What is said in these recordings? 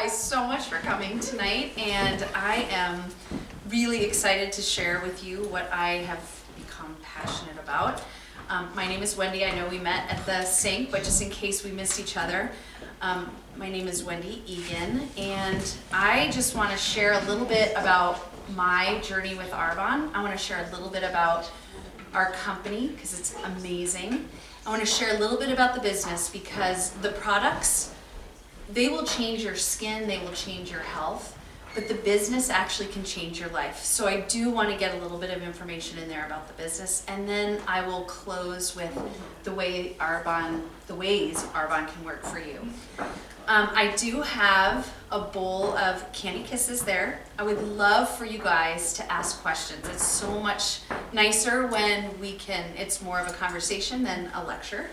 guys so much for coming tonight, and I am really excited to share with you what I have become passionate about. My name is Wendy. I know we met at the sink, but just in case we missed each other, my name is Wendy Egan, and I just want to share a little bit about my journey with Arbonne. I want to share a little bit about our company because it's amazing. I want to share a little bit about the business because the products, they will change your skin, they will change your health, but the business actually can change your life. So I do want to get a little bit of information in there about the business, and then I will close with the ways Arbonne can work for you. I do have a bowl of candy kisses there. I would love for you guys to ask questions. It's so much nicer when it's more of a conversation than a lecture.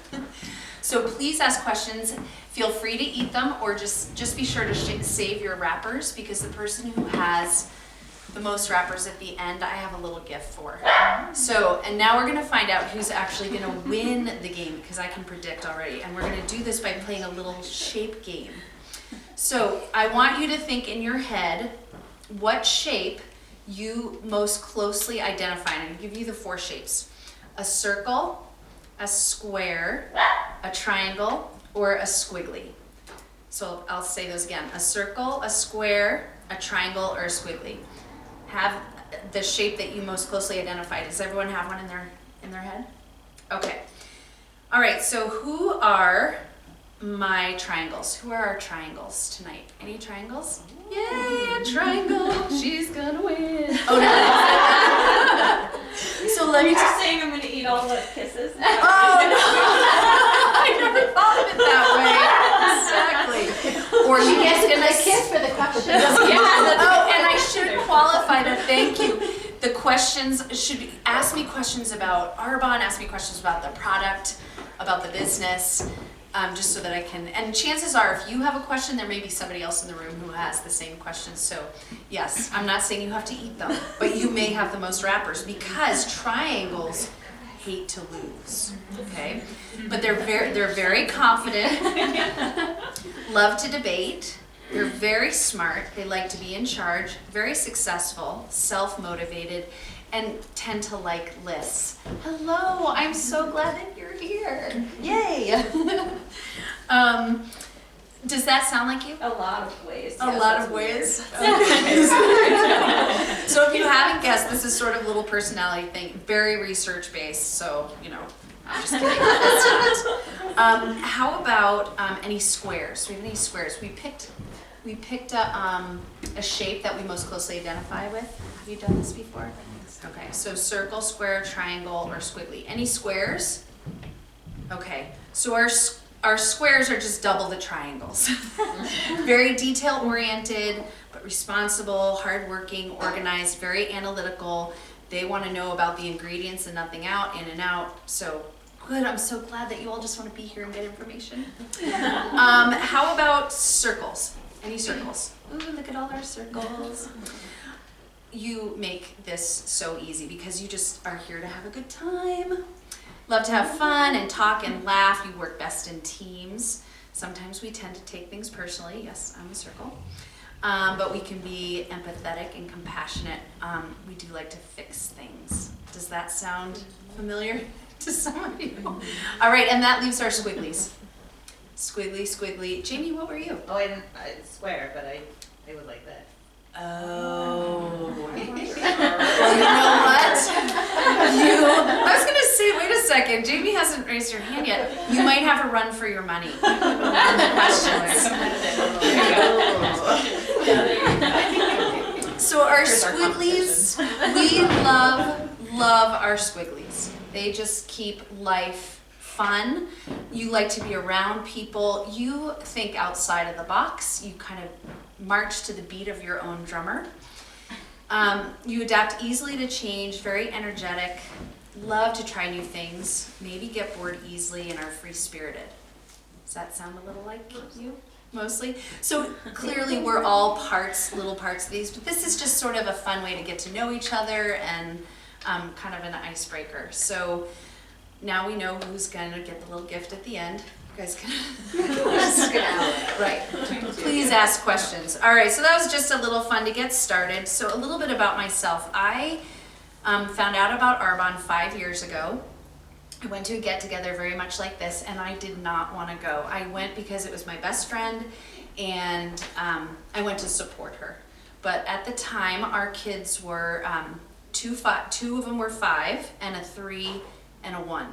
So please ask questions. Feel free to eat them, or just be sure to save your wrappers, because the person who has the most wrappers at the end, I have a little gift for. So, and now we're gonna find out who's actually gonna win the game, because I can predict already. And we're gonna do this by playing a little shape game. So I want you to think in your head what shape you most closely identify. And I'm gonna give you the 4 shapes: a circle, a square, a triangle, or a squiggly. So I'll say those again: a circle, a square, a triangle, or a squiggly. Have the shape that you most closely identify. Does everyone have one in their head? Okay. All right, so who are my triangles? Who are our triangles tonight? Any triangles? Yay, a triangle. She's gonna win. Oh no. So let me just saying I'm gonna eat all the kisses. Oh no. I never thought of it that way. Exactly. Or she gets a kiss for the question. Oh, and I should qualify that. Thank you. The questions should be, ask me questions about Arbonne, ask me questions about the product, about the business, just so that I can, and chances are if you have a question, there may be somebody else in the room who has the same question. So yes, I'm not saying you have to eat them, but you may have the most wrappers, because triangles hate to lose, okay? But they're very confident, love to debate, they're very smart, they like to be in charge, very successful, self-motivated, and tend to like lists. Hello, I'm so glad that you're here. Yay! Does that sound like you? A lot of ways. A lot of ways? So if you haven't guessed, this is sort of a little personality thing, very research based, so, I'm just kidding. That's not. How about any squares? Do we have any squares? We picked a shape that we most closely identify with. Have you done this before? Okay, so circle, square, triangle, or squiggly. Any squares? Okay, so our squares are just double the triangles. Very detail-oriented, but responsible, hardworking, organized, very analytical. They want to know about the ingredients and nothing out, in and out. So good, I'm so glad that you all just want to be here and get information. How about circles? Any circles? Ooh, look at all our circles. You make this so easy because you just are here to have a good time. Love to have fun and talk and laugh. You work best in teams. Sometimes we tend to take things personally. Yes, I'm a circle. But we can be empathetic and compassionate. We do like to fix things. Does that sound familiar to some of you? All right, and that leaves our squigglies. Squiggly, squiggly. Jamie, what were you? Oh, I swear, but I would like that. Oh. Well, you know what? I was going to say, wait a second. Jamie hasn't raised her hand yet. You might have a run for your money. So our squigglies, we love our squigglies. They just keep life fun. You like to be around people. You think outside of the box. You kind of march to the beat of your own drummer. You adapt easily to change, very energetic, love to try new things, maybe get bored easily, and are free-spirited. Does that sound a little like you? Mostly? So clearly we're all little parts of these, but this is just sort of a fun way to get to know each other and kind of an icebreaker. So now we know who's going to get the little gift at the end. guys can right. Please ask questions. All right, so that was just a little fun to get started. So a little bit about myself. I found out about Arbonne 5 years ago. I went to a get-together very much like this, and I did not want to go. I went because it was my best friend, and I went to support her. But at the time, our kids were, two of them were 5, and a 3 and a 1.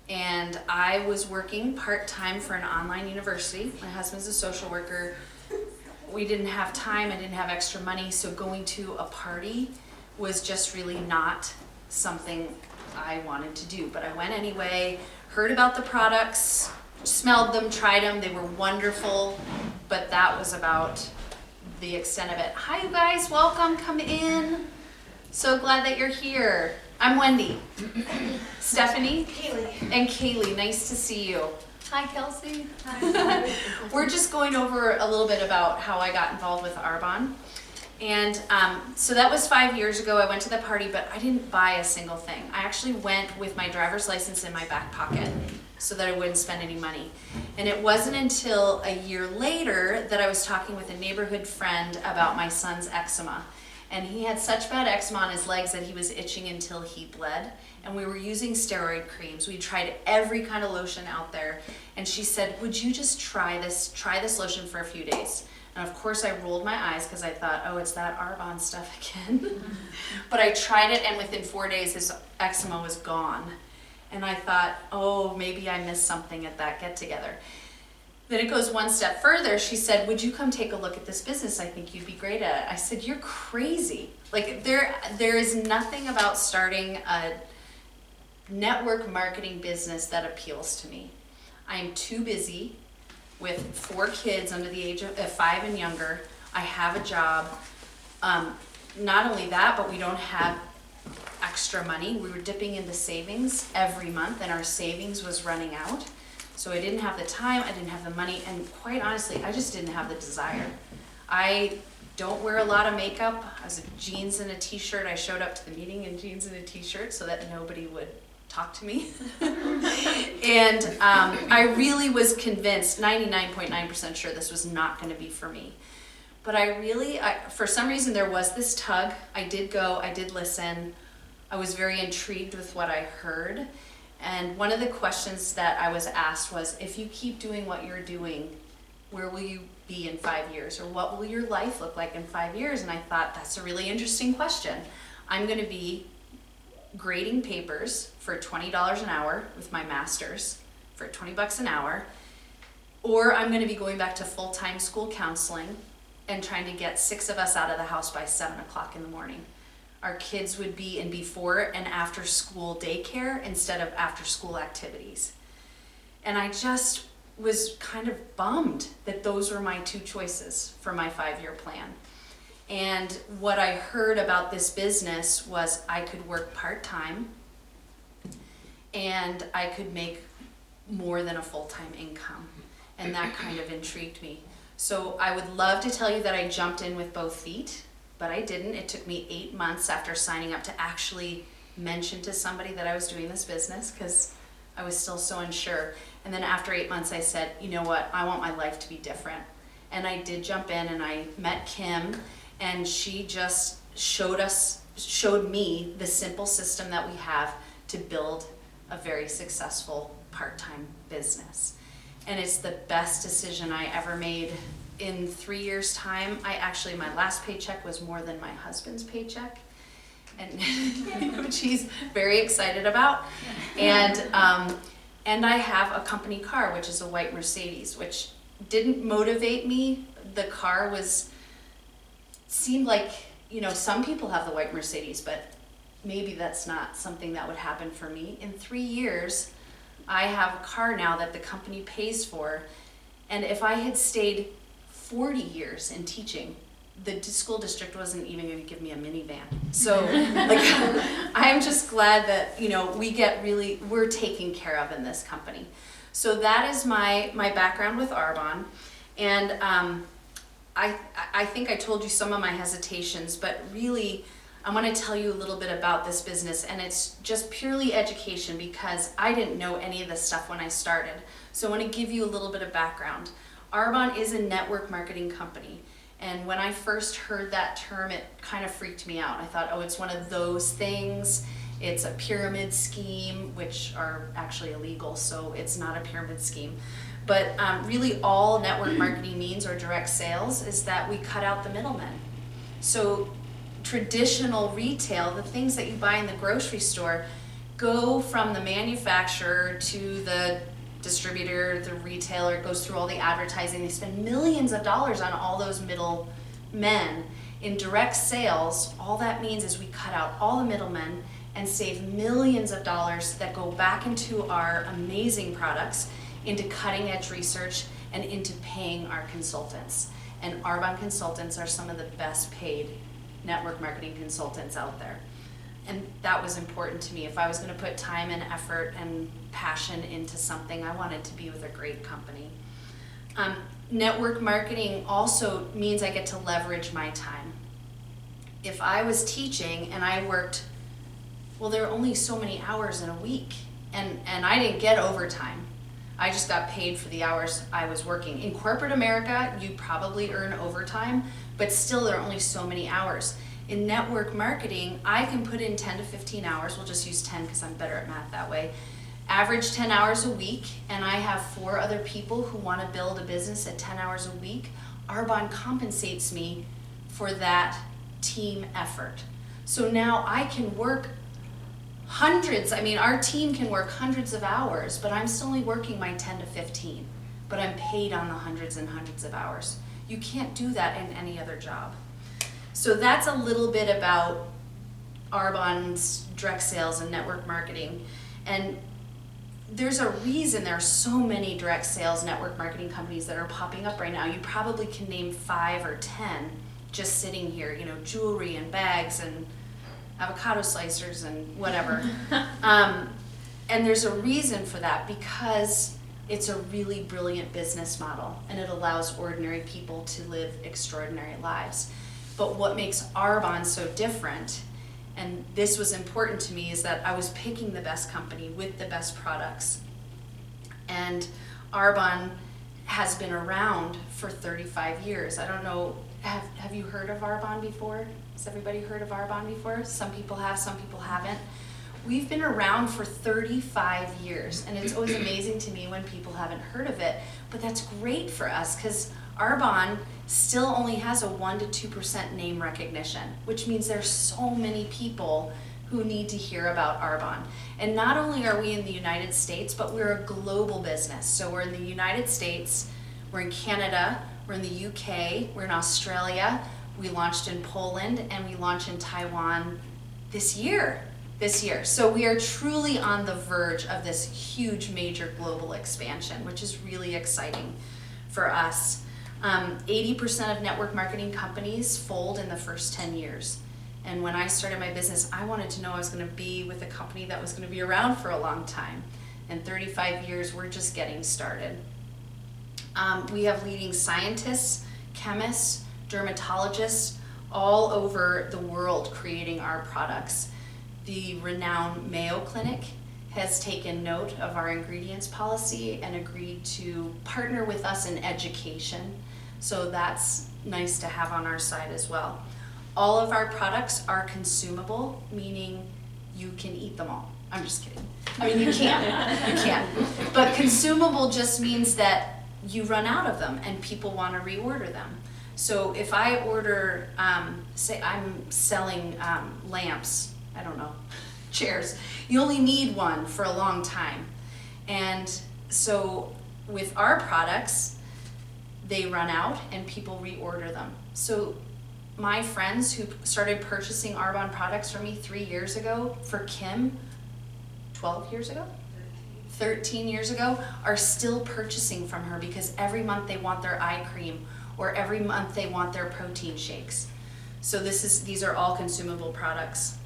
And I was working part-time for an online university. My husband's a social worker. We didn't have time, I didn't have extra money, so going to a party was just really not something I wanted to do. But I went anyway, heard about the products, smelled them, tried them, they were wonderful, but that was about the extent of it. Hi you guys, welcome, come in. So glad that you're here. I'm Wendy. Stephanie? Kaylee. And Kaylee, nice to see you. Hi Kelsey. Hi. We're just going over a little bit about how I got involved with Arbonne. And so that was 5 years ago. I went to the party, but I didn't buy a single thing. I actually went with my driver's license in my back pocket so that I wouldn't spend any money. And it wasn't until a year later that I was talking with a neighborhood friend about my son's eczema. And he had such bad eczema on his legs that he was itching until he bled. And we were using steroid creams. We tried every kind of lotion out there. And she said, would you just try this lotion for a few days? And of course I rolled my eyes because I thought, oh, it's that Arbonne stuff again. But I tried it, and within 4 days his eczema was gone. And I thought, oh, maybe I missed something at that get-together. Then it goes one step further. She said, would you come take a look at this business? I think you'd be great at it. I said, you're crazy. Like there is nothing about starting a network marketing business that appeals to me. I am too busy with 4 kids under the age of 5 and younger. I have a job. Not only that, but we don't have extra money. We were dipping into savings every month, and our savings was running out. So I didn't have the time, I didn't have the money, and quite honestly, I just didn't have the desire. I don't wear a lot of makeup. I was in jeans and a t-shirt. I showed up to the meeting in jeans and a t-shirt so that nobody would talk to me. And I really was convinced, 99.9% sure this was not going to be for me. But for some reason there was this tug. I did go, I did listen. I was very intrigued with what I heard. And one of the questions that I was asked was, if you keep doing what you're doing, where will you be in 5 years? Or what will your life look like in 5 years? And I thought, that's a really interesting question. I'm going to be grading papers for $20 an hour with my master's for $20 an hour, or I'm going to be going back to full-time school counseling and trying to get 6 of us out of the house by 7 o'clock in the morning. Our kids would be in before and after school daycare instead of after school activities. And I just was kind of bummed that those were my 2 choices for my 5-year plan. And what I heard about this business was I could work part-time and I could make more than a full-time income. And that kind of intrigued me. So I would love to tell you that I jumped in with both feet, but I didn't. It took me 8 months after signing up to actually mention to somebody that I was doing this business, because I was still so unsure. And then after 8 months I said, you know what, I want my life to be different. And I did jump in, and I met Kim, and she just showed me the simple system that we have to build a very successful part-time business. And it's the best decision I ever made. In 3 years' time, my last paycheck was more than my husband's paycheck, and which he's very excited about. And I have a company car, which is a white Mercedes, which didn't motivate me. The car seemed like, some people have the white Mercedes, but maybe that's not something that would happen for me. In 3 years, I have a car now that the company pays for, and if I had stayed 40 years in teaching, the school district wasn't even going to give me a minivan. So I'm just glad that we're taken care of in this company. So that is my background with Arbonne. And I think I told you some of my hesitations, but really I want to tell you a little bit about this business, and it's just purely education because I didn't know any of this stuff when I started. So I want to give you a little bit of background. Arbonne is a network marketing company, and when I first heard that term, it kind of freaked me out. I thought, oh, it's one of those things. It's a pyramid scheme, which are actually illegal, so it's not a pyramid scheme. But really all network marketing means, or direct sales, is that we cut out the middlemen. So traditional retail, the things that you buy in the grocery store, go from the manufacturer to the distributor, the retailer. It goes through all the advertising. They spend millions of dollars on all those middle men. In direct sales, all that means is we cut out all the middlemen and save millions of dollars that go back into our amazing products, into cutting edge research, and into paying our consultants. And Arbonne consultants are some of the best paid network marketing consultants out there. And that was important to me. If I was going to put time and effort and passion into something, I wanted to be with a great company. Network marketing also means I get to leverage my time. If I was teaching and I worked, well, there are only so many hours in a week, and I didn't get overtime. I just got paid for the hours I was working. In corporate America, you probably earn overtime, but still there are only so many hours. In network marketing, I can put in 10 to 15 hours. We'll just use 10 because I'm better at math that way. Average 10 hours a week, and I have 4 other people who want to build a business at 10 hours a week. Arbonne compensates me for that team effort. So now I can work hundreds, our team can work hundreds of hours, but I'm still only working my 10 to 15, but I'm paid on the hundreds and hundreds of hours. You can't do that in any other job. So that's a little bit about Arbonne's direct sales and network marketing. And there's a reason there are so many direct sales network marketing companies that are popping up right now. You probably can name 5 or 10 just sitting here, jewelry and bags and avocado slicers and whatever. And there's a reason for that, because it's a really brilliant business model and it allows ordinary people to live extraordinary lives. But what makes Arbonne so different, and this was important to me, is that I was picking the best company with the best products. And Arbonne has been around for 35 years. I don't know, have you heard of Arbonne before? Has everybody heard of Arbonne before? Some people have, some people haven't. We've been around for 35 years, and it's always amazing to me when people haven't heard of it, but that's great for us because Arbonne still only has a 1% to 2% name recognition, which means there's so many people who need to hear about Arbonne. And not only are we in the United States, but we're a global business. So we're in the United States, we're in Canada, we're in the UK, we're in Australia, we launched in Poland, and we launch in Taiwan this year. So we are truly on the verge of this huge major global expansion, which is really exciting for us. 80% of network marketing companies fold in the first 10 years. And when I started my business, I wanted to know I was going to be with a company that was going to be around for a long time. In 35 years, we're just getting started. We have leading scientists, chemists, dermatologists all over the world creating our products. The renowned Mayo Clinic has taken note of our ingredients policy and agreed to partner with us in education. So that's nice to have on our side as well. All of our products are consumable, meaning you can eat them all. I'm just kidding. You can. But consumable just means that you run out of them and people want to reorder them. So if I order, say I'm selling lamps, I don't know, chairs, you only need one for a long time. And so with our products, they run out and people reorder them. So my friends who started purchasing Arbonne products from me 3 years ago, for Kim, 12 years ago? 13 years ago, are still purchasing from her because every month they want their eye cream or every month they want their protein shakes. So these are all consumable products.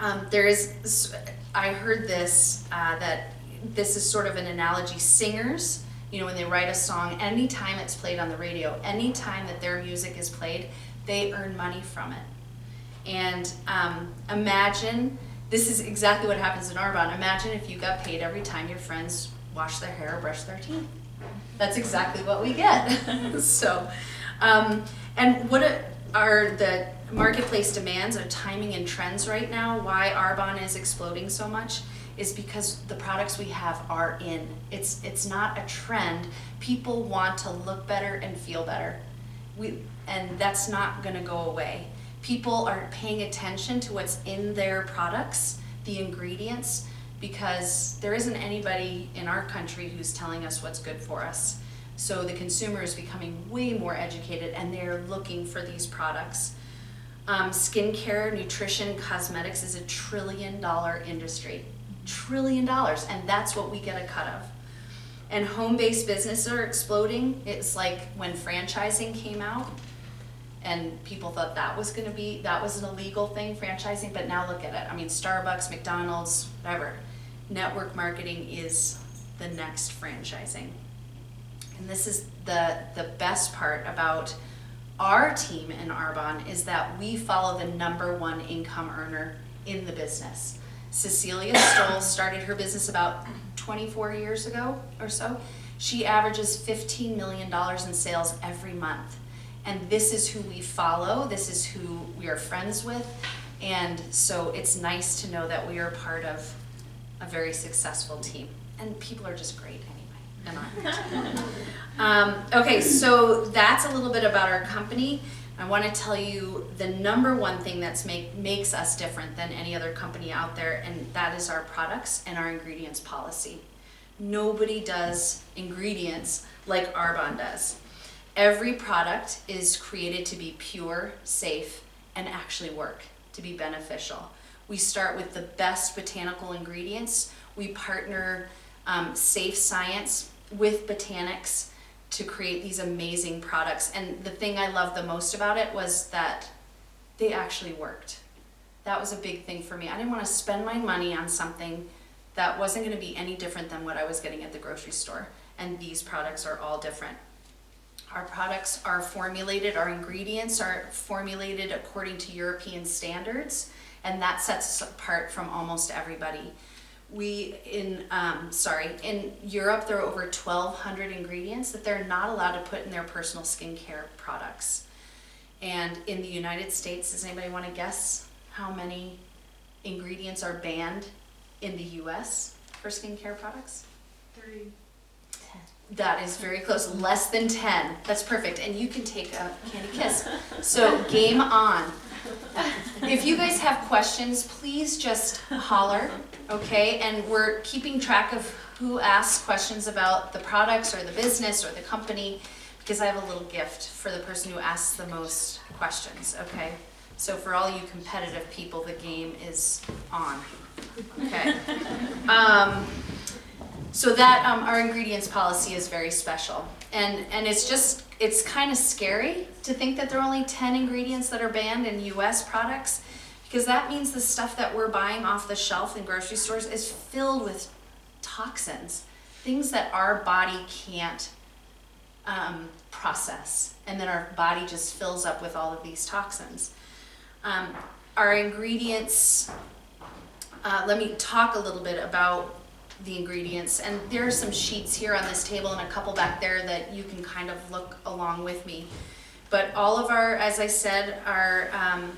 I heard this, that this is sort of an analogy. Singers, when they write a song, anytime it's played on the radio, anytime that their music is played, they earn money from it. And imagine, this is exactly what happens in Arbonne. Imagine if you got paid every time your friends wash their hair or brush their teeth. That's exactly what we get. So, and what are the marketplace demands or timing and trends right now? Why Arbonne is exploding so much is because the products we have are in. It's not a trend. People want to look better and feel better. And that's not gonna go away. People are paying attention to what's in their products, the ingredients, because there isn't anybody in our country who's telling us what's good for us. So the consumer is becoming way more educated and they're looking for these products. Skincare, nutrition, cosmetics is $1 trillion industry. $1 trillion, and that's what we get a cut of. And home-based businesses are exploding. It's like when franchising came out, and people thought that was an illegal thing, franchising, but now look at it. I mean, Starbucks, McDonald's, whatever. Network marketing is the next franchising. And this is the best part about our team in Arbonne is that we follow the #1 income earner in the business. Cecilia Stoll started her business about 24 years ago or so. She averages $15 million in sales every month. And this is who we follow, this is who we are friends with, and so it's nice to know that we are part of a very successful team. And people are just great anyway, and okay, so that's a little bit about our company. I want to tell you the #1 thing that makes us different than any other company out there, and that is our products and our ingredients policy. Nobody does ingredients like Arbonne does. Every product is created to be pure, safe, and actually work, to be beneficial. We start with the best botanical ingredients. We partner safe science with botanics to create these amazing products. And the thing I love the most about it was that they actually worked. That was a big thing for me. I didn't want to spend my money on something that wasn't going to be any different than what I was getting at the grocery store. And these products are all different. Our products are formulated, our ingredients are formulated according to European standards, and that sets us apart from almost everybody. In Europe, there are over 1,200 ingredients that they're not allowed to put in their personal skincare products. And in the United States, does anybody want to guess how many ingredients are banned in the US for skincare products? 3. That is very close, less than 10. That's perfect, and you can take a candy kiss. So game on. If you guys have questions, please just holler, okay? And we're keeping track of who asks questions about the products or the business or the company, because I have a little gift for the person who asks the most questions, okay? So for all you competitive people, the game is on, okay? So that our ingredients policy is very special, and it's kind of scary to think that there are only 10 ingredients that are banned in US products, because that means the stuff that we're buying off the shelf in grocery stores is filled with toxins, things that our body can't process, and then our body just fills up with all of these toxins. Our ingredients, let me talk a little bit about the ingredients, and there are some sheets here on this table and a couple back there that you can kind of look along with me. But all of our, as I said,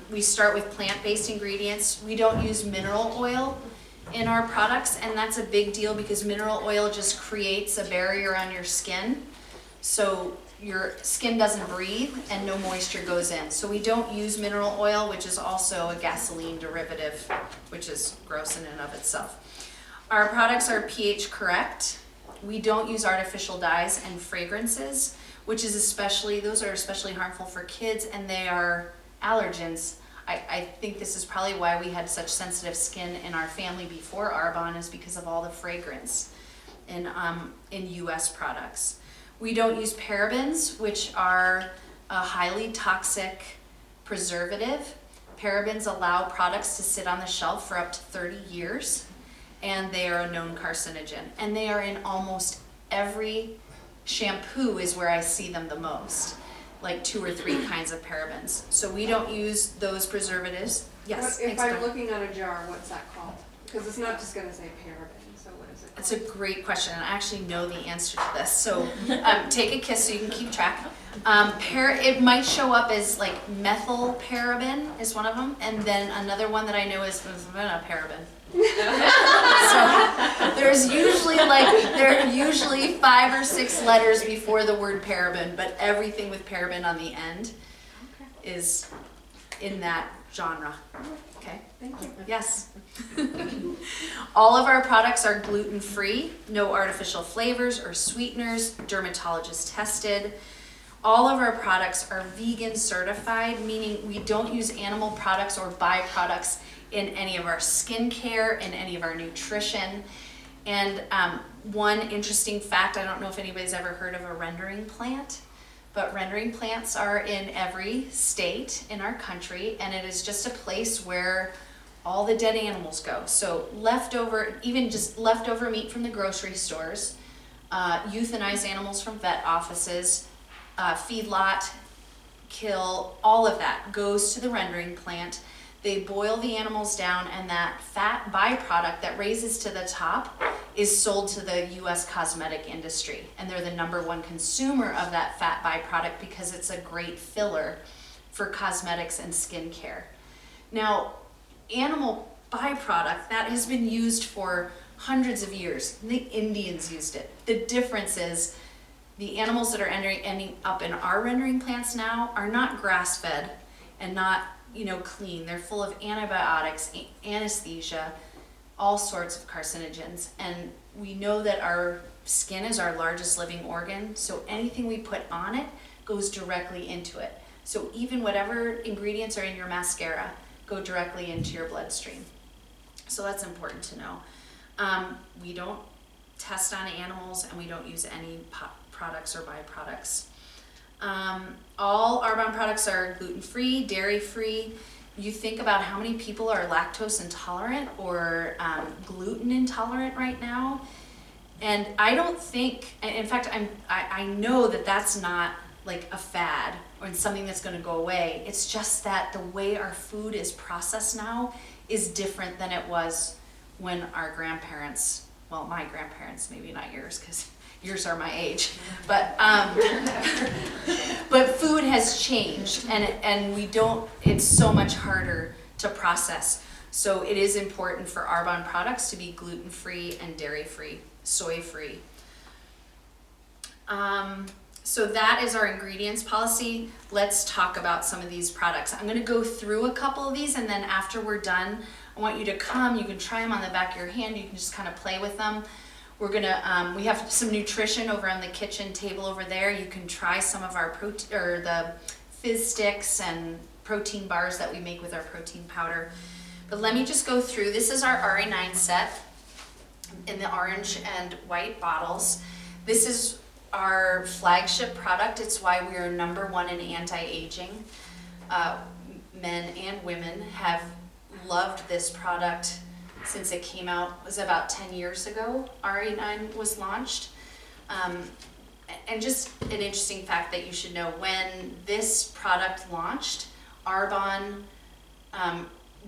we start with plant-based ingredients. We don't use mineral oil in our products, and that's a big deal because mineral oil just creates a barrier on your skin, so your skin doesn't breathe and no moisture goes in. So we don't use mineral oil, which is also a gasoline derivative, which is gross in and of itself. Our products are pH correct. We don't use artificial dyes and fragrances, those are especially harmful for kids, and they are allergens. I think this is probably why we had such sensitive skin in our family before Arbonne, is because of all the fragrance in US products. We don't use parabens, which are a highly toxic preservative. Parabens allow products to sit on the shelf for up to 30 years. And they are a known carcinogen. And they are in almost every shampoo is where I see them the most. like 2 or 3 kinds of parabens. So we don't use those preservatives. Yes. If thanks, I'm Gwen. looking on a jar, what's that called? Because it's not just gonna say paraben, so what is it called? That's a great question, and I actually know the answer to this. So take a kiss so you can keep track. It might show up as like methyl paraben is one of them, and then another one that I know is paraben. So there are usually 5 or 6 letters before the word paraben, but everything with paraben on the end is in that genre. Okay. Thank you. Yes. All of our products are gluten-free, no artificial flavors or sweeteners, dermatologist tested. All of our products are vegan certified, meaning we don't use animal products or byproducts in any of our skincare, in any of our nutrition. And one interesting fact, I don't know if anybody's ever heard of a rendering plant, but rendering plants are in every state in our country, and it is just a place where all the dead animals go. So leftover, even just leftover meat from the grocery stores, euthanized animals from vet offices, feedlot, kill, all of that goes to the rendering plant. They boil the animals down, and that fat byproduct that raises to the top is sold to the US cosmetic industry. And they're the #1 consumer of that fat byproduct because it's a great filler for cosmetics and skincare. Now, animal byproduct, that has been used for hundreds of years. The Indians used it. The difference is the animals that are ending up in our rendering plants now are not grass-fed and not clean. They're full of antibiotics, anesthesia, all sorts of carcinogens. And we know that our skin is our largest living organ, so anything we put on it goes directly into it. So even whatever ingredients are in your mascara go directly into your bloodstream. So that's important to know. We don't test on animals, and we don't use any products or byproducts. All Arbonne products are gluten-free, dairy-free. You think about how many people are lactose intolerant or gluten intolerant right now. And I don't think, in fact, I know that that's not like a fad or something that's going to go away. It's just that the way our food is processed now is different than it was when our grandparents, well, my grandparents, maybe not yours, because yours are my age, but food has changed, and it's so much harder to process. So it is important for Arbonne products to be gluten-free and dairy-free, soy-free. So that is our ingredients policy. Let's talk about some of these products. I'm gonna go through a couple of these, and then after we're done, I want you to come, you can try them on the back of your hand, you can just kind of play with them. We're gonna, we have some nutrition over on the kitchen table over there. You can try some of our protein, or the fizz sticks and protein bars that we make with our protein powder. But let me just go through. This is our RA9 set in the orange and white bottles. This is our flagship product. It's why we are #1 in anti-aging. Men and women have loved this product since it came out. It was about 10 years ago, RA9 was launched. And just an interesting fact that you should know, when this product launched, Arbonne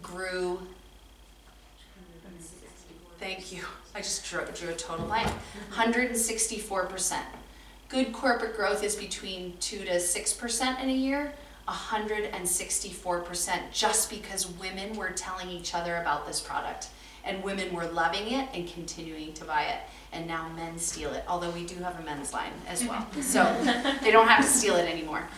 grew, thank you, I just drew a total blank, 164%. Good corporate growth is between 2 to 6% in a year. 164%, just because women were telling each other about this product. And women were loving it and continuing to buy it. And now men steal it, although we do have a men's line as well. So they don't have to steal it anymore.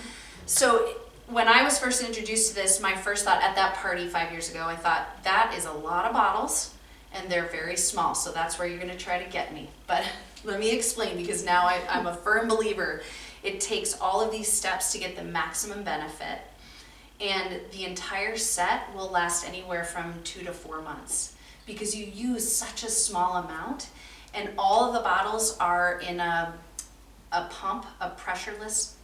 So when I was first introduced to this, my first thought at that party 5 years ago, I thought, that is a lot of bottles and they're very small, so that's where you're gonna try to get me. But let me explain, because now I'm a firm believer. It takes all of these steps to get the maximum benefit. And the entire set will last anywhere from 2 to 4 months, because you use such a small amount, and all of the bottles are in a pump, a pressureless,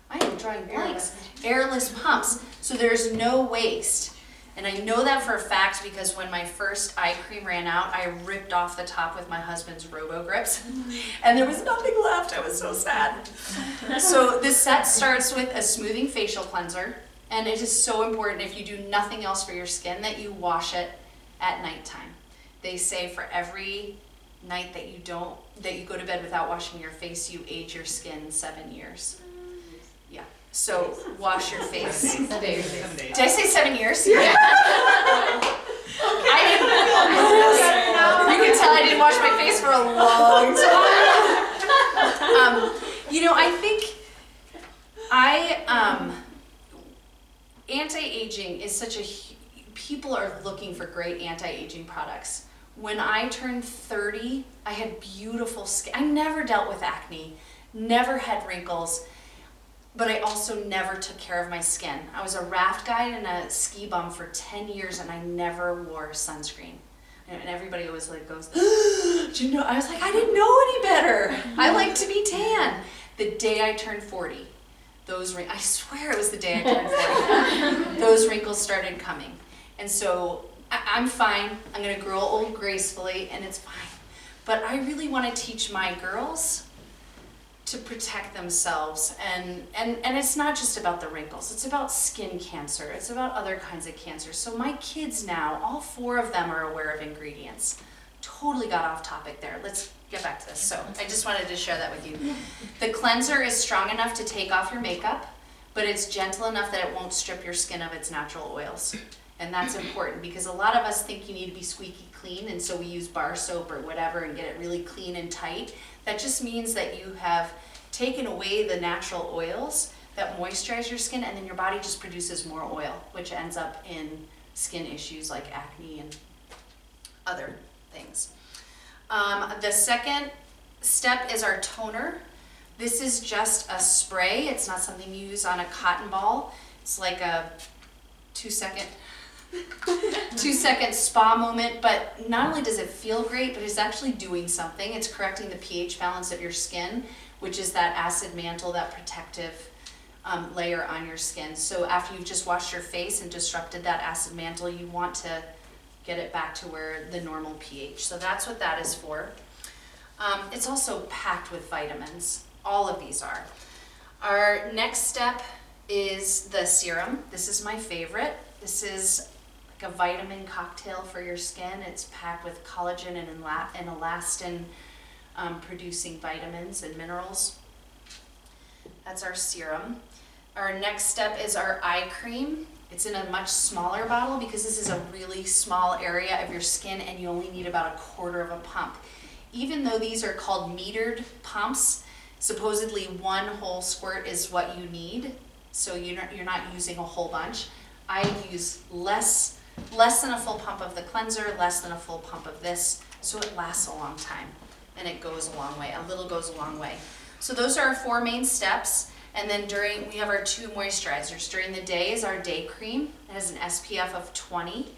I am drawing blanks, airless pumps, so there's no waste. And I know that for a fact because when my first eye cream ran out, I ripped off the top with my husband's Robo Grips, and there was nothing left. I was so sad. So this set starts with a smoothing facial cleanser, and it is so important if you do nothing else for your skin that you wash it at nighttime. They say for every night that you go to bed without washing your face, you age your skin 7 years. Yeah. So wash your face. 7 days. Did I say 7 years? Yeah. I didn't. You can tell I didn't wash my face for a long time. I think anti-aging is such a. People are looking for great anti-aging products. When I turned 30, I had beautiful skin. I never dealt with acne, never had wrinkles. But I also never took care of my skin. I was a raft guide and a ski bum for 10 years and I never wore sunscreen. And everybody always goes, do you know? I was like, I didn't know any better. I like to be tan. The day I turned 40, I swear it was the day I turned 40, those wrinkles started coming. And so I'm fine. I'm gonna grow old gracefully and it's fine. But I really wanna teach my girls to protect themselves, and it's not just about the wrinkles, it's about skin cancer, it's about other kinds of cancers. So my kids now, all 4 of them are aware of ingredients. Totally got off topic there. Let's get back to this. So I just wanted to share that with you. The cleanser is strong enough to take off your makeup, but it's gentle enough that it won't strip your skin of its natural oils. And that's important because a lot of us think you need to be squeaky clean, and so we use bar soap or whatever and get it really clean and tight. That just means that you have taken away the natural oils that moisturize your skin, and then your body just produces more oil, which ends up in skin issues like acne and other things. The second step is our toner. This is just a spray. It's not something you use on a cotton ball. It's like a 2-second spa moment, but not only does it feel great, but it's actually doing something. It's correcting the pH balance of your skin, which is that acid mantle, that protective layer on your skin. So after you've just washed your face and disrupted that acid mantle, you want to get it back to where the normal pH. So that's what that is for. It's also packed with vitamins. All of these are. Our next step is the serum. This is my favorite. This is like a vitamin cocktail for your skin. It's packed with collagen and elastin producing vitamins and minerals. That's our serum. Our next step is our eye cream. It's in a much smaller bottle because this is a really small area of your skin and you only need about 1/4 of a pump. Even though these are called metered pumps, supposedly 1 whole squirt is what you need, so you're not using a whole bunch. I use less than a full pump of the cleanser, less than a full pump of this, so it lasts a long time and it goes a long way. A little goes a long way. So those are our 4 main steps, and then we have our 2 moisturizers. During the day is our day cream. It has an SPF of 20,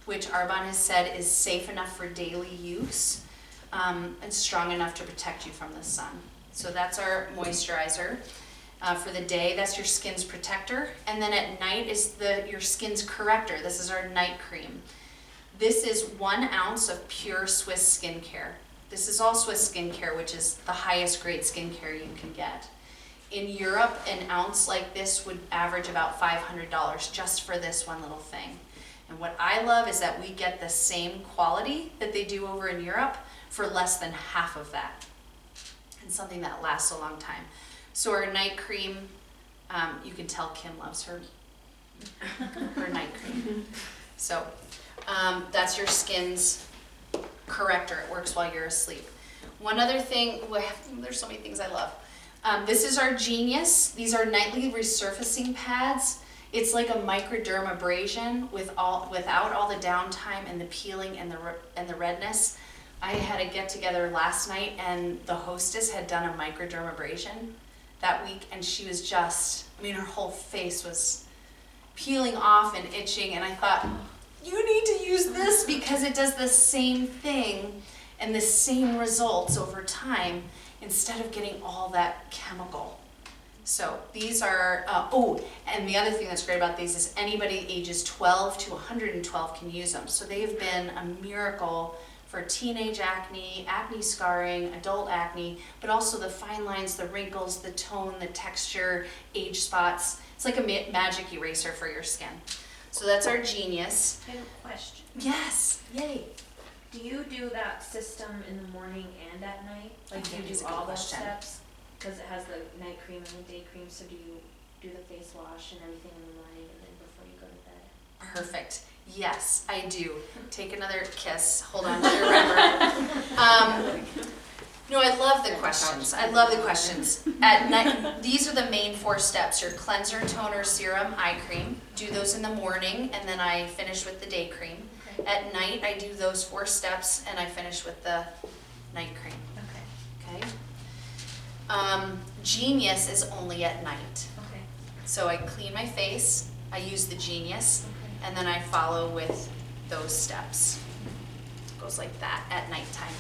which Arbonne has said is safe enough for daily use and strong enough to protect you from the sun. So that's our moisturizer. For the day, that's your skin's protector, and then at night is your skin's corrector. This is our night cream. This is 1 ounce of pure Swiss skincare. This is all Swiss skincare, which is the highest grade skincare you can get. In Europe, an ounce like this would average about $500 just for this one little thing. And what I love is that we get the same quality that they do over in Europe for less than half of that, and something that lasts a long time. So our night cream, you can tell Kim loves her night cream. So that's your skin's corrector. It works while you're asleep. One other thing, there's so many things I love. This is our Genius. These are nightly resurfacing pads. It's like a microdermabrasion without all the downtime and the peeling and the redness. I had a get together last night and the hostess had done a microdermabrasion that week, and she was her whole face was peeling off and itching, and I thought, you need to use this because it does the same thing and the same results over time instead of getting all that chemical. So these are, and the other thing that's great about these is anybody ages 12 to 112 can use them. So they have been a miracle for teenage acne, acne scarring, adult acne, but also the fine lines, the wrinkles, the tone, the texture, age spots. It's like a magic eraser for your skin. So that's our Genius. I have a question. Yes, yay. Do you do that system in the morning and at night? Like, do That you is do a good all those question. steps? Because it has the night cream and the day cream, so do you do the face wash and everything in the morning and then before you go to bed? Perfect. Yes, I do. Take another kiss. Hold on to your rubber. No, I love the questions. I love the questions. At night, these are the main 4 steps: your cleanser, toner, serum, eye cream. Do those in the morning, and then I finish with the day cream. Okay. At night, I do those 4 steps, and I finish with the night cream. Okay. Okay. Genius is only at night. Okay. So I clean my face, I use the Genius, Okay. and then I follow with those steps. It goes like that at nighttime.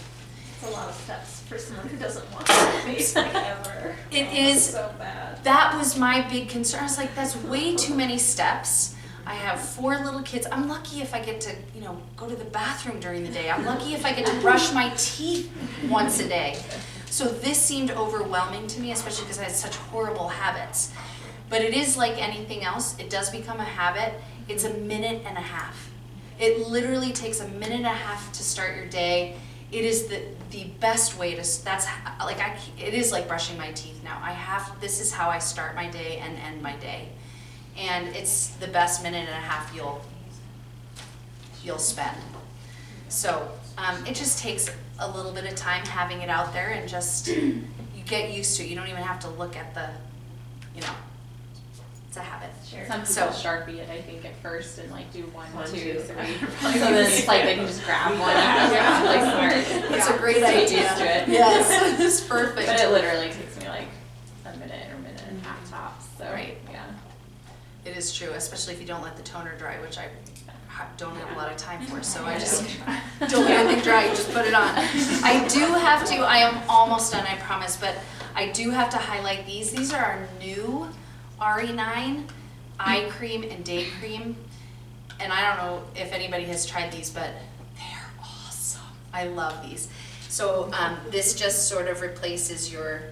It's a lot of steps for someone who doesn't want their face like ever. It Oh, is- it's so bad. That was my big concern. I was like, that's way too many steps. I have 4 little kids. I'm lucky if I get to, go to the bathroom during the day. I'm lucky if I get to brush my teeth once a day. So this seemed overwhelming to me, especially because I had such horrible habits. But it is like anything else. It does become a habit. It's a minute and a half. It literally takes a minute and a half to start your day. It is the best way to, it is like brushing my teeth now. This is how I start my day and end my day. And it's the best minute and a half you'll spend. So it just takes a little bit of time having it out there, and just, you get used to it. You don't even have to look at the, it's a habit. Sure. Some people So- Sharpie it, I think, at first and like do 1, 2, 3. So then Probably it's like they can just grab one. Yeah. Like smart. It's a great So get idea. used to it. Yes, it's perfect. But it literally takes me like a minute or minute and a half tops. So Right. yeah. It is true, especially if you don't let the toner dry, which I don't have a lot of time for, so I just don't let anything dry, you just put it on. I am almost done, I promise, but I do have to highlight these. These are our new RE9 eye cream and day cream. And I don't know if anybody has tried these, but they're awesome. I love these. So this just sort of replaces your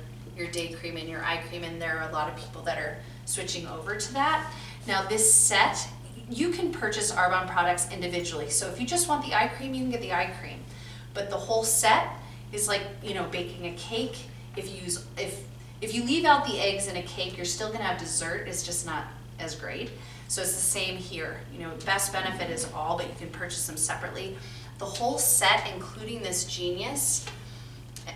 day cream and your eye cream, and there are a lot of people that are switching over to that. Now this set, you can purchase Arbonne products individually. So if you just want the eye cream, you can get the eye cream. But the whole set is like, baking a cake. If you leave out the eggs in a cake, you're still gonna have dessert. It's just not as great. So it's the same here. Best benefit is all, but you can purchase them separately. The whole set, including this Genius,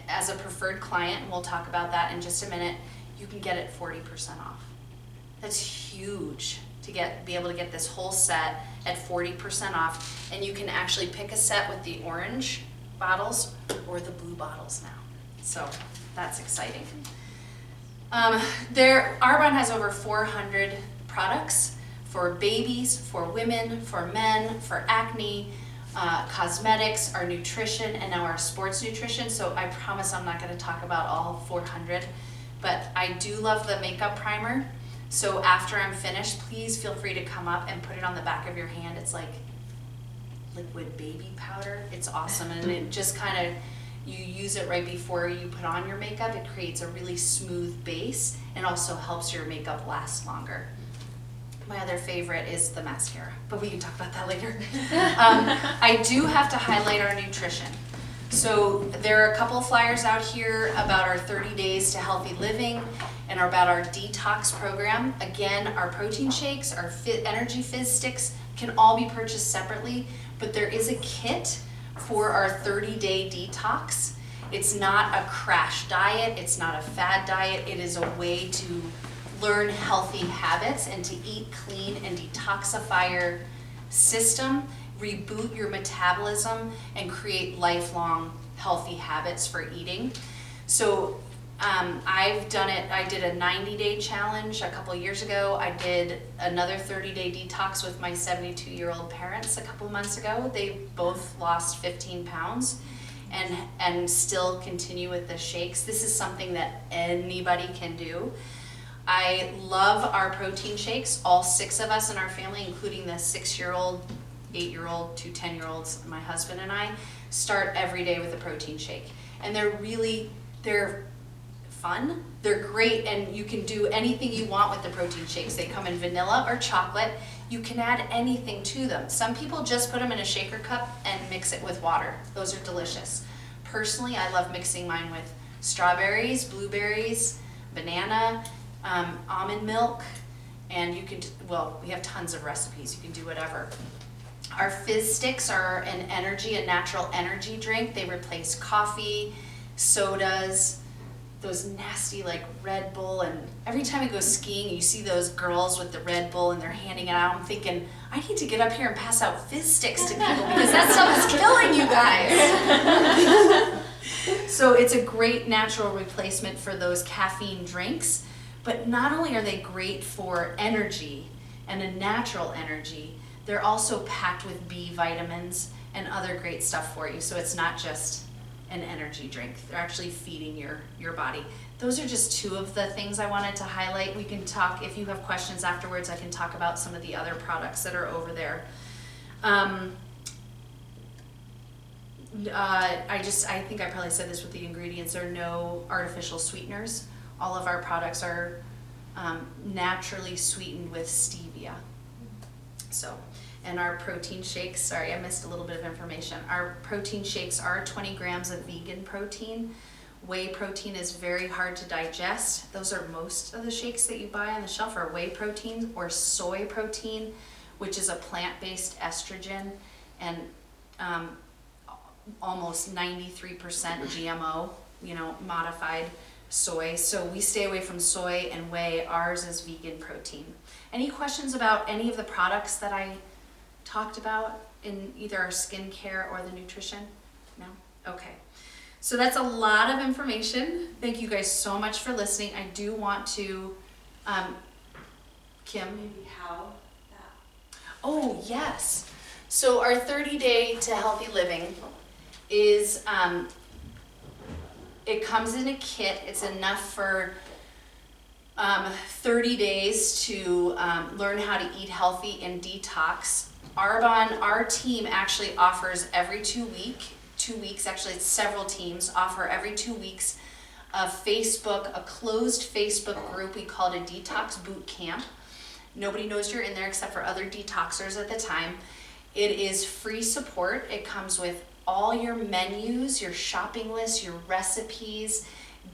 as a preferred client, and we'll talk about that in just a minute, you can get it 40% off. That's huge to be able to get this whole set at 40% off, and you can actually pick a set with the orange bottles or the blue bottles now. So that's exciting. Arbonne has over 400 products for babies, for women, for men, for acne, cosmetics, our nutrition, and now our sports nutrition. So I promise I'm not going to talk about all 400, but I do love the makeup primer. So after I'm finished, please feel free to come up and put it on the back of your hand. It's like liquid baby powder. It's awesome, and it just kind of, you use it right before you put on your makeup. It creates a really smooth base and also helps your makeup last longer. My other favorite is the mascara, but we can talk about that later. I do have to highlight our nutrition. So there are a couple of flyers out here about our 30 days to healthy living and about our detox program. Again, our protein shakes, our energy fizz sticks can all be purchased separately, but there is a kit for our 30-day detox. It's not a crash diet, it's not a fad diet, it is a way to learn healthy habits and to eat clean and detoxify your system, reboot your metabolism, and create lifelong healthy habits for eating. So I've done it. I did a 90-day challenge a couple years ago. I did another 30-day detox with my 72-year-old parents a couple months ago. They both lost 15 pounds and still continue with the shakes. This is something that anybody can do. I love our protein shakes. All 6 of us in our family, including the 6-year-old, 8-year-old, 2 10-year-olds, my husband and I, start every day with a protein shake. And they're fun, they're great, and you can do anything you want with the protein shakes. They come in vanilla or chocolate. You can add anything to them. Some people just put them in a shaker cup and mix it with water. Those are delicious. Personally, I love mixing mine with strawberries, blueberries, banana, almond milk, and you can, well, we have tons of recipes. You can do whatever. Our fizz sticks are a natural energy drink. They replace coffee, sodas, those nasty like Red Bull, and every time I go skiing and you see those girls with the Red Bull and they're handing it out, I'm thinking, I need to get up here and pass out fizz sticks to people because that stuff is killing you guys. So it's a great natural replacement for those caffeine drinks, but not only are they great for energy and a natural energy, they're also packed with B vitamins and other great stuff for you. So it's not just an energy drink. They're actually feeding your body. Those are just 2 of the things I wanted to highlight. We can talk, if you have questions afterwards, I can talk about some of the other products that are over there. I think I probably said this with the ingredients. There are no artificial sweeteners. All of our products are naturally sweetened with stevia. So, and our protein shakes, sorry, I missed a little bit of information. Our protein shakes are 20 grams of vegan protein. Whey protein is very hard to digest. Those are most of the shakes that you buy on the shelf are whey protein or soy protein, which is a plant-based estrogen, and almost 93% GMO, modified soy. So we stay away from soy and whey. Ours is vegan protein. Any questions about any of the products that I talked about in either our skincare or the nutrition? No? Okay. So that's a lot of information. Thank you guys so much for listening. I do want to, Kim? Maybe how that. Oh, yes. So our 30-day to healthy living is, it comes in a kit. It's enough for 30 days to learn how to eat healthy and detox. Our team actually offers every 2 weeks, actually it's several teams, offer every 2 weeks a closed Facebook group. We call it a detox boot camp. Nobody knows you're in there except for other detoxers at the time. It is free support. It comes with all your menus, your shopping lists, your recipes,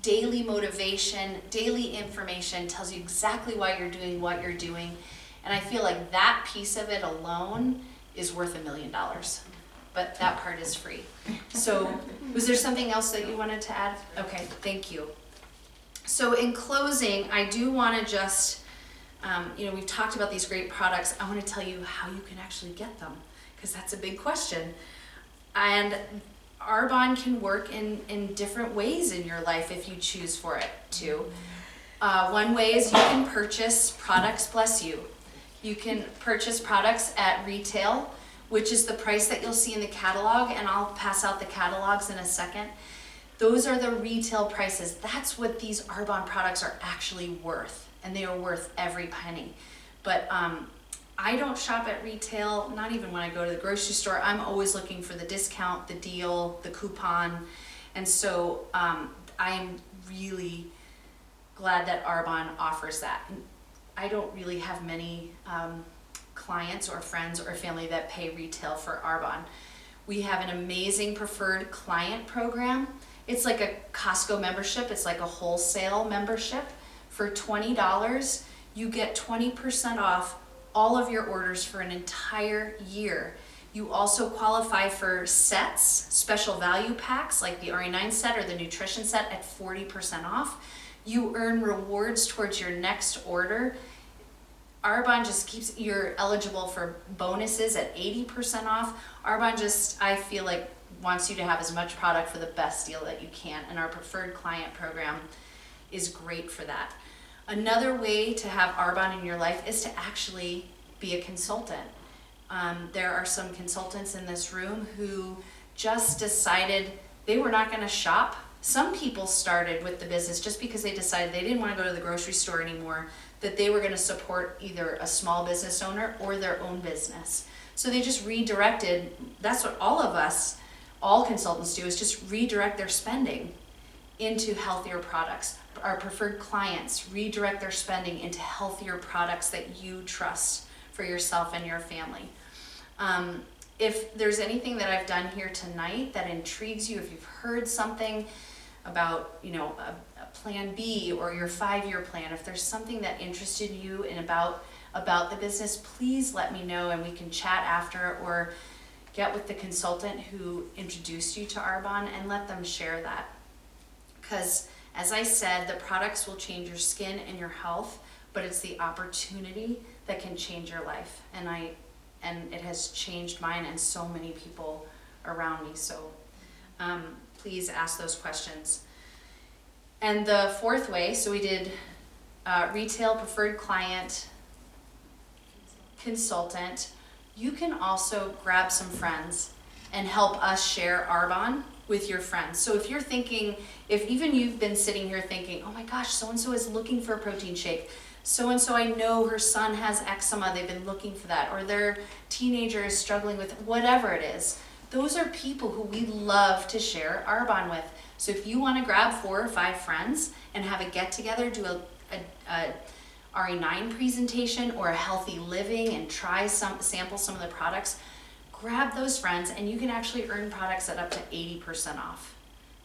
daily motivation, daily information, tells you exactly why you're doing what you're doing. And I feel like that piece of it alone is worth $1 million. But that part is free. So was there something else that you wanted to add? Okay, thank you. So in closing, I do want to just, we've talked about these great products. I want to tell you how you can actually get them, because that's a big question. And Arbonne can work in different ways in your life if you choose for it to. One way is you can purchase products, bless you. You can purchase products at retail, which is the price that you'll see in the catalog, and I'll pass out the catalogs in a second. Those are the retail prices. That's what these Arbonne products are actually worth, and they are worth every penny. But I don't shop at retail, not even when I go to the grocery store. I'm always looking for the discount, the deal, the coupon, and so I'm really glad that Arbonne offers that. I don't really have many clients or friends or family that pay retail for Arbonne. We have an amazing preferred client program. It's like a Costco membership. It's like a wholesale membership. For $20, you get 20% off all of your orders for an entire year. You also qualify for sets, special value packs like the RE9 set or the nutrition set at 40% off. You earn rewards towards your next order. Arbonne just keeps, you're eligible for bonuses at 80% off. Arbonne just, I feel like, wants you to have as much product for the best deal that you can, and our preferred client program is great for that. Another way to have Arbonne in your life is to actually be a consultant. There are some consultants in this room who just decided they were not going to shop Some people started with the business just because they decided they didn't want to go to the grocery store anymore, that they were going to support either a small business owner or their own business. So they just redirected. That's what all of us, all consultants do, is just redirect their spending into healthier products. Our preferred clients redirect their spending into healthier products that you trust for yourself and your family. If there's anything that I've done here tonight that intrigues you, if you've heard something about, you know, a plan B or your 5-year plan, if there's something that interested you in about the business, please let me know and we can chat after, or get with the consultant who introduced you to Arbonne and let them share that. Because as I said, the products will change your skin and your health, but it's the opportunity that can change your life. And it has changed mine and so many people around me. So please ask those questions. And the fourth way, so we did retail, preferred client, consultant. You can also grab some friends and help us share Arbonne with your friends. So if you're thinking, if even you've been sitting here thinking, oh my gosh, so-and-so is looking for a protein shake. So-and-so, I know her son has eczema, they've been looking for that, or their teenager is struggling with whatever it is. Those are people who we love to share Arbonne with. So if you want to grab 4 or 5 friends and have a get-together, do a RE9 presentation or a healthy living and sample some of the products, grab those friends and you can actually earn products at up to 80% off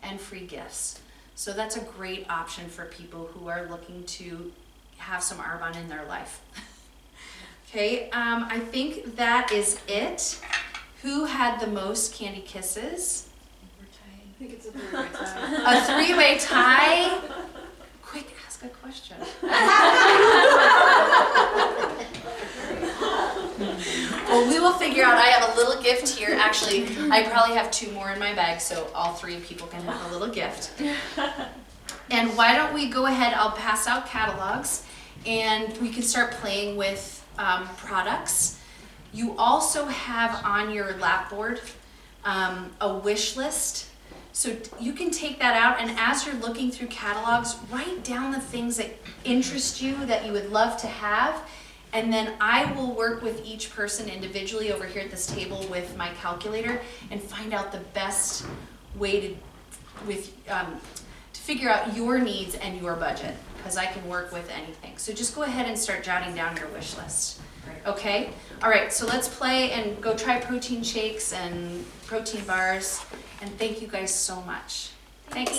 and free gifts. So that's a great option for people who are looking to have some Arbonne in their life. Okay, I think that is it. Who had the most candy kisses? I think it's a 3-way tie. A 3-way tie? Quick, ask a question. Well, we will figure out. I have a little gift here. Actually, I probably have 2 more in my bag, so all 3 people can have a little gift. And why don't we go ahead, I'll pass out catalogs, and we can start playing with products. You also have on your lapboard a wish list. So you can take that out, and as you're looking through catalogs, write down the things that interest you, that you would love to have, and then I will work with each person individually over here at this table with my calculator and find out the best way to figure out your needs and your budget, because I can work with anything. So just go ahead and start jotting down your wish list. Okay? All right, so let's play and go try protein shakes and protein bars. And thank you guys so much. Thanks.